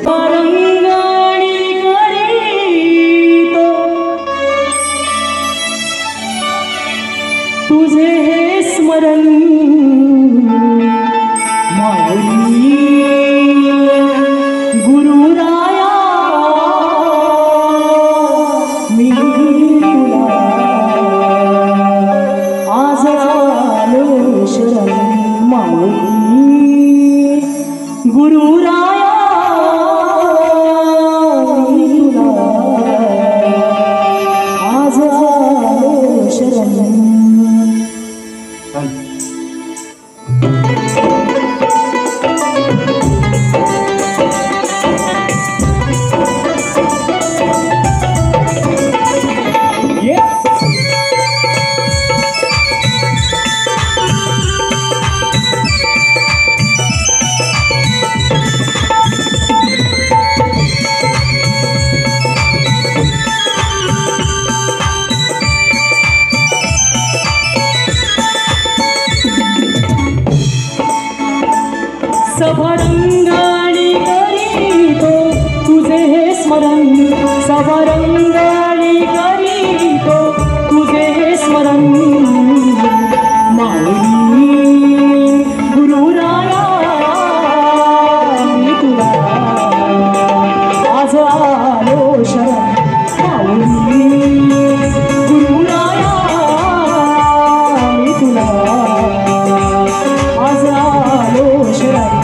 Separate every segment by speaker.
Speaker 1: तरंगाणी करीतो तुझे हे स्मरण माऊली गुरुराया मी तुला आज आलो शरण माऊली गुरुराया मी तुला आज आलो शरण सभारंगाणी करीतो तुझे हे स्मरण सभारंगाणी करीतो तुझे हे स्मरण माऊली गुरुराया मी तुला आज आलो शरण माऊली गुरुराया मी तुला आज आलो शरण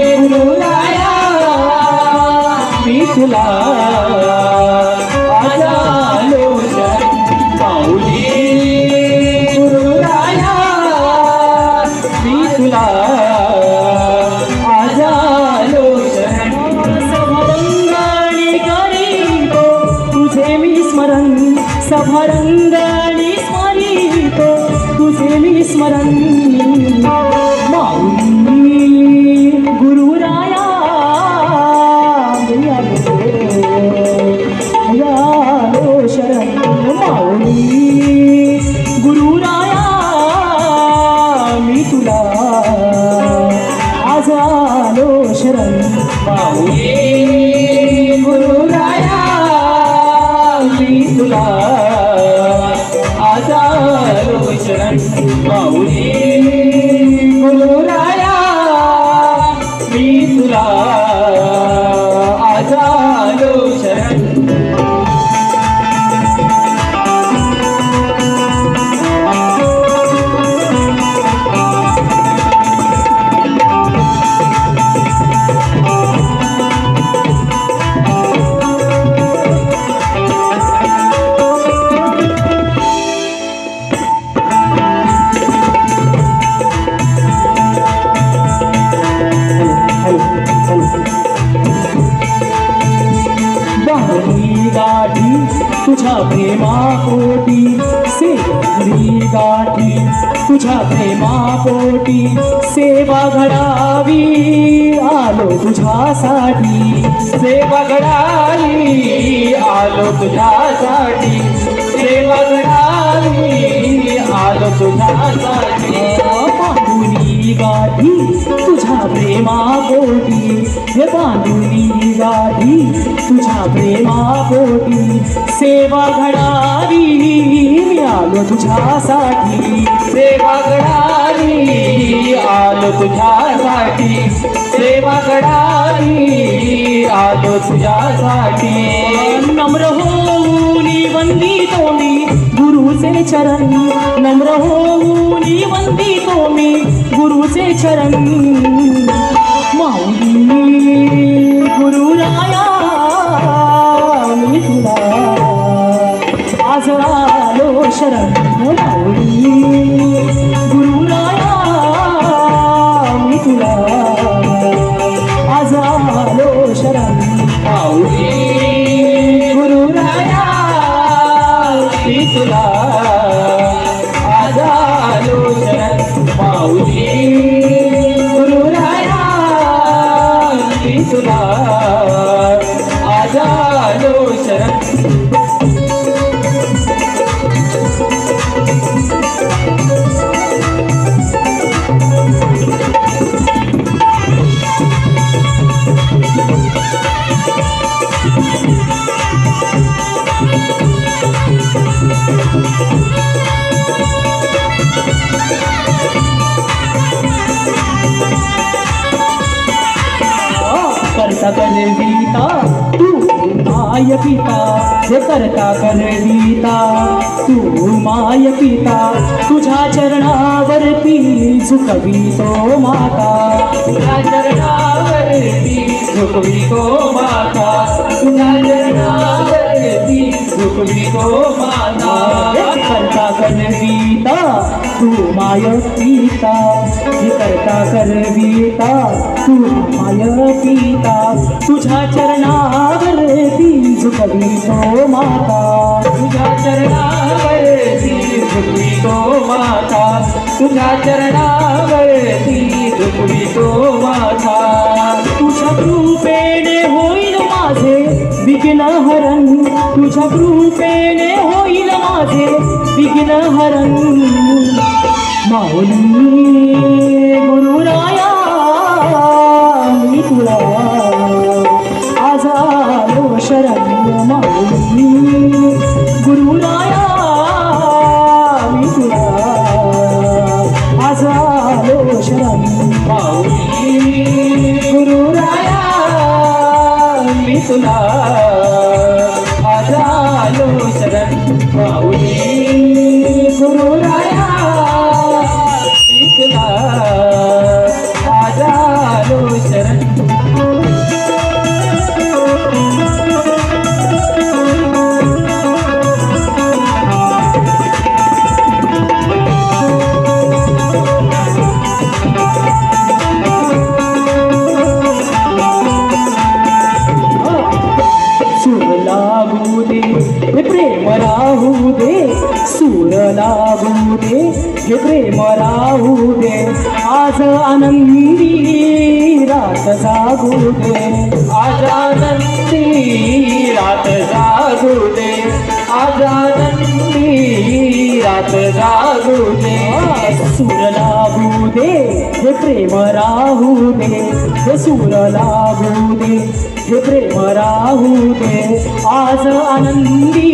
Speaker 1: गुरुराया मी तुला आज आलो शरण माऊली गुरुराया मी तुला आज आलो शरण सभारंगाणी करीतो तुझे मी स्मरण सभारंगाणी स्मरितो तुझे मी स्मरण गुरुराया आलो शरण माऊली गुरुराया मी तुला आज आलो शरण माऊली गुरुराया मी तुला आज आलो शरण माऊली गुरुराया मी तुला आज आलो शरण गाठी तुझ्या प्रेमापोटी सेवा गाठी तुझ्या प्रेमापोटी सेवा घडावी आलो तुझ्यासाठी सेवा घडावी आलो तुझ्यासाठी सेवा घडावी आलो तुझ्यासाठी बांधुनी गाठी तुझ्या प्रेमापोटी हे बांधुनी गाठी तुझ्या प्रेमापोटी सेवा घडावी मी आलो तुझ्यासाठी सेवा घडावी आलो तुझ्यासाठी सेवा घडावी आलो तुझ्यासाठी नम्र होऊनी वंदितो मी गुरुचे चरण नम्र होऊनी वंदितो मी गुरुचे चरण माऊली गुरुराया मी तुला आज आलो शरण माऊली गुरुराया मी तुला आज आलो शरण माऊली गुरुराया मी तुला आज आलो शरण माऊली गुरुराया मी तुला आज आलो शरण करता करविता तू माय पिता हे करता करविता तू माय पिता तुझ्या चरणावरती झुकवितो माता तुझ्या चरणावरती झुकवितो माता तुझ्या चरणावरती झुकवितो माता करता करविता तू माय पिता हे करता करविता तू माय पिता तुझ्या चरणावरती झुकवितो माता तुझ्या चरणावरती झुकवितो माता तुझ्या चरणावरती झुकवितो माता तुझ्या कृपेने होईल माझे विघ्न हरण तुझ्या कृपेने होईल माझे विघ्न हरण माऊली गुरुराया मी तुला आज आलो शरण माऊली गुरुराया मी तुला आज आलो शरण माऊली गुरुराया मी तुला आज आलो शरण माऊली गुरुराया मी तुला आज आलो शरण प्रेम राहू दे सूर लागू दे हे प्रेम राहू दे आज आनंदी रात जागू दे आज आनंदी रात जागू दे आज आनंदी रात जागू दे सूर लागू दे हे प्रेम राहू दे हे सूर लागू दे हे प्रेम राहू दे आज आनंदी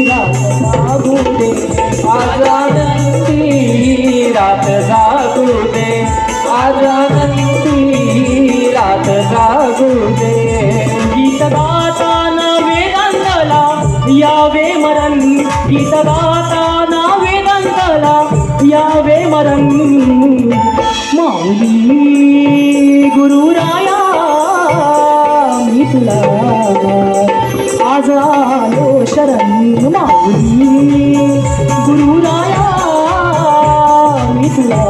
Speaker 1: रात जागू दे आज आनंदी रात जागू दे आज आनंदी रात जागू दे गीत गाताना वेदांतला यावे मरण गीत गाताना वेदांतला यावे मरण माऊली गुरुराया मी तुला आज आलो शरण माऊली गुरुराया मी तुला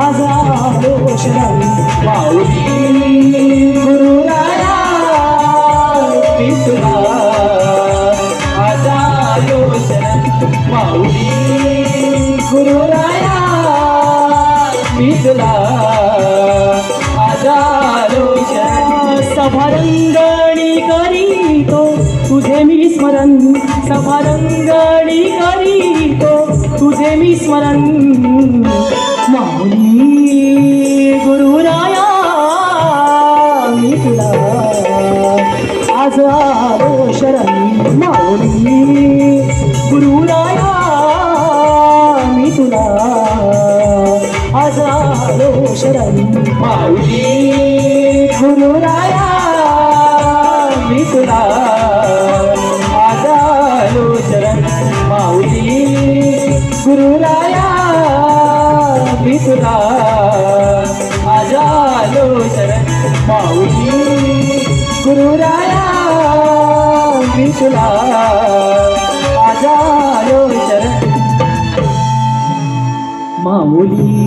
Speaker 1: आज आलो शरण माऊली गुरुराया मी तुला आज आलो शरण माऊली गुरुराया मी तुला आज आलो शरण सभारंगणी करीतो तुझे मी स्मरण सभारंगणी करीतो तुझे मी स्मरण माऊली गुरुराया मी तुला आज आलो शरण माऊली गुरुराया मी तुला आज आलो शरण माऊली गुरुराया मी तुला आज आलो शरण माऊली गुरुराया मी तुला आज आलो शरण माऊली गुरुराया मी तुला आज आलो शरण माऊली